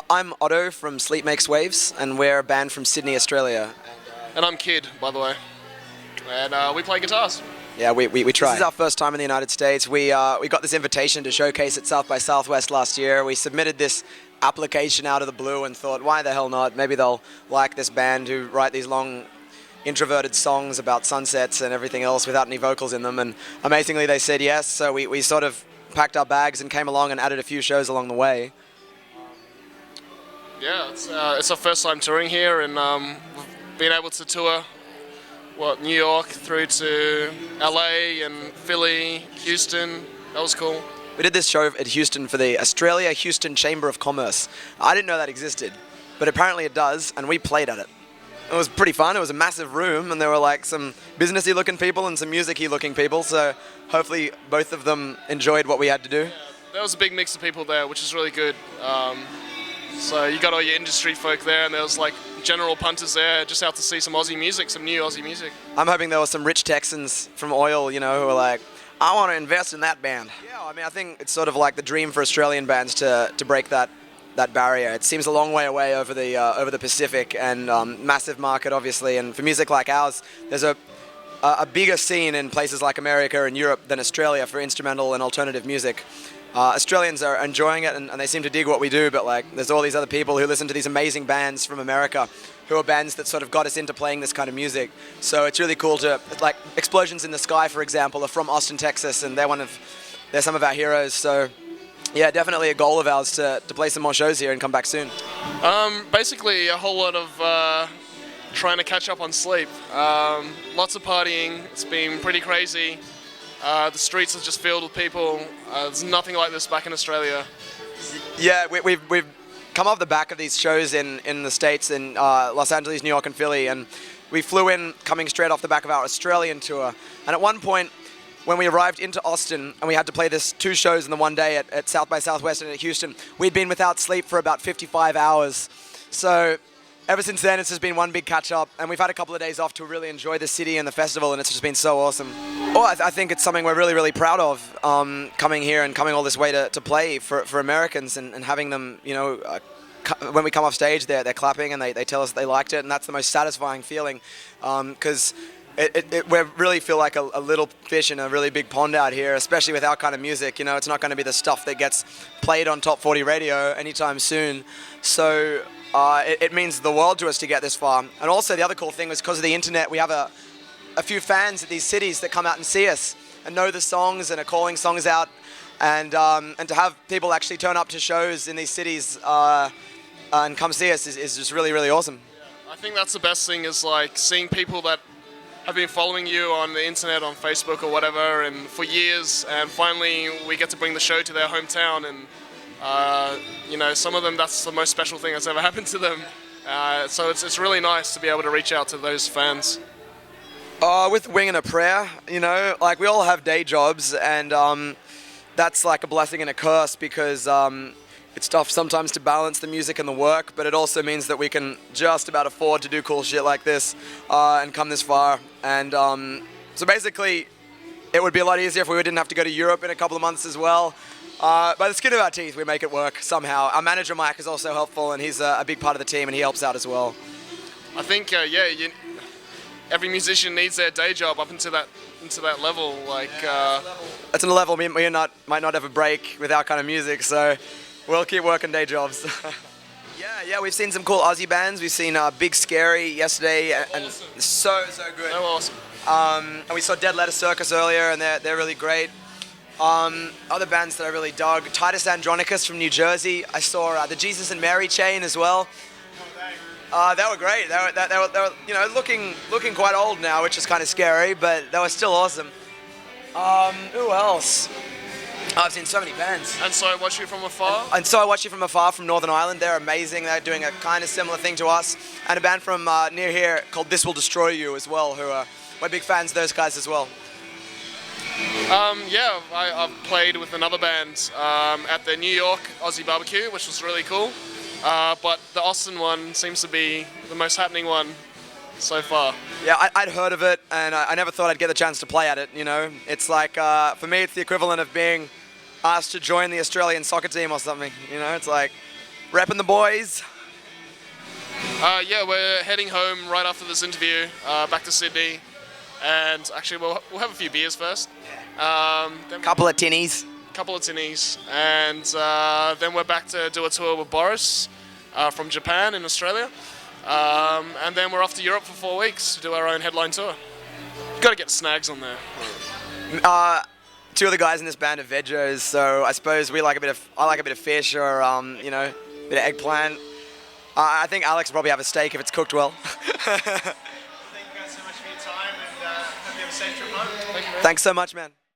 I'm Otto from Sleepmakeswaves, and we're a band from Sydney, Australia. And I'm Kid, by the way. And we play guitars. Yeah, we try. This is our first time in the United States. We got this invitation to showcase at South by Southwest last year. We submitted this application out of the blue and thought, why the hell not? Maybe they'll like this band who write these long, introverted songs about sunsets and everything else without any vocals in them. And amazingly, they said yes. So we sort of packed our bags and came along and added a few shows along the way. Yeah, it's our first time touring here, and we've been able to tour, New York through to LA and Philly, Houston. That was cool. We did this show at Houston for the Australia Houston Chamber of Commerce. I didn't know that existed, but apparently it does, and we played at it. It was pretty fun. It was a massive room, and there were like some businessy looking people and some music-y looking people, so hopefully both of them enjoyed what we had to do. Yeah, there was a big mix of people there, which is really good. So you got all your industry folk there, and there was like general punters there just out to see some Aussie music, some new Aussie music. I'm hoping there were some rich Texans from oil, who are like, I want to invest in that band. Yeah, I mean, I think it's sort of like the dream for Australian bands to break that barrier. It seems a long way away over the Pacific, and massive market, obviously. And for music like ours, there's a bigger scene in places like America and Europe than Australia for instrumental and alternative music. Australians are enjoying it, and they seem to dig what we do, but like there's all these other people who listen to these amazing bands from America who are bands that sort of got us into playing this kind of music. So it's really cool to, like, Explosions in the Sky, for example, are from Austin, Texas, and they're some of our heroes. So yeah, definitely a goal of ours to play some more shows here and come back soon. Basically a whole lot of trying to catch up on sleep. Lots of partying. It's been pretty crazy. The streets are just filled with people. There's nothing like this back in Australia. Yeah, we've come off the back of these shows in the States, in Los Angeles, New York, and Philly, and we flew in coming straight off the back of our Australian tour. And at one point, when we arrived into Austin and we had to play this 2 shows in the one day at South by Southwest and at Houston, we'd been without sleep for about 55 hours. So ever since then, it's just been one big catch-up, and we've had a couple of days off to really enjoy the city and the festival, and it's just been so awesome. Oh, I think it's something we're really, really proud of, coming here and coming all this way to play for Americans, and having them, when we come off stage, they're clapping and they tell us they liked it, and that's the most satisfying feeling, because we really feel like a little fish in a really big pond out here, especially with our kind of music. It's not going to be the stuff that gets played on Top 40 radio anytime soon. So it means the world to us to get this far. And also the other cool thing is because of the internet, we have a few fans at these cities that come out and see us and know the songs and are calling songs out. And to have people actually turn up to shows in these cities and come see us is just really, really awesome. Yeah, I think that's the best thing, is like seeing people that have been following you on the internet, on Facebook or whatever, and for years, and finally we get to bring the show to their hometown, and some of them, that's the most special thing that's ever happened to them. So it's really nice to be able to reach out to those fans. With Wing and a Prayer, like we all have day jobs, and that's like a blessing and a curse, because it's tough sometimes to balance the music and the work, but it also means that we can just about afford to do cool shit like this and come this far. And so basically, it would be a lot easier if we didn't have to go to Europe in a couple of months as well. By the skin of our teeth, we make it work somehow. Our manager, Mike, is also helpful, and he's a big part of the team, and he helps out as well. I think, every musician needs their day job up into that level. Like, that's a level we might not have a break with our kind of music, so we'll keep working day jobs. Yeah, we've seen some cool Aussie bands. We've seen Big Scary yesterday, and awesome. So good. So awesome. And we saw Dead Letter Circus earlier, and they're really great. Other bands that I really dug, Titus Andronicus from New Jersey. I saw the Jesus and Mary Chain as well. They were great. They were looking quite old now, which is kind of scary, but they were still awesome. Who else? I've seen so many bands. And So I Watch You From Afar? And So I Watch You From Afar from Northern Ireland. They're amazing. They're doing a kind of similar thing to us. And a band from near here called This Will Destroy You as well, we're big fans of those guys as well. I've played with another band at the New York Aussie BBQ, which was really cool. But the Austin one seems to be the most happening one so far. Yeah, I'd heard of it, and I never thought I'd get the chance to play at it, It's like, for me, it's the equivalent of being asked to join the Australian soccer team or something, It's like, Repping the boys. Yeah, we're heading home right after this interview, back to Sydney, and actually we'll have a few beers first. Then Couple of tinnies. couple of tinnies, and then we're back to do a tour with Boris from Japan in Australia, and then we're off to Europe for 4 weeks to do our own headline tour. Got to get the snags on there. Two of the guys in this band are vegos, so I suppose I like a bit of fish or you know, a bit of eggplant. I think Alex will probably have a steak if it's cooked well. Thank you guys so much for your time, and hope you have a safe trip home. Thank you, man. Thanks so much, man.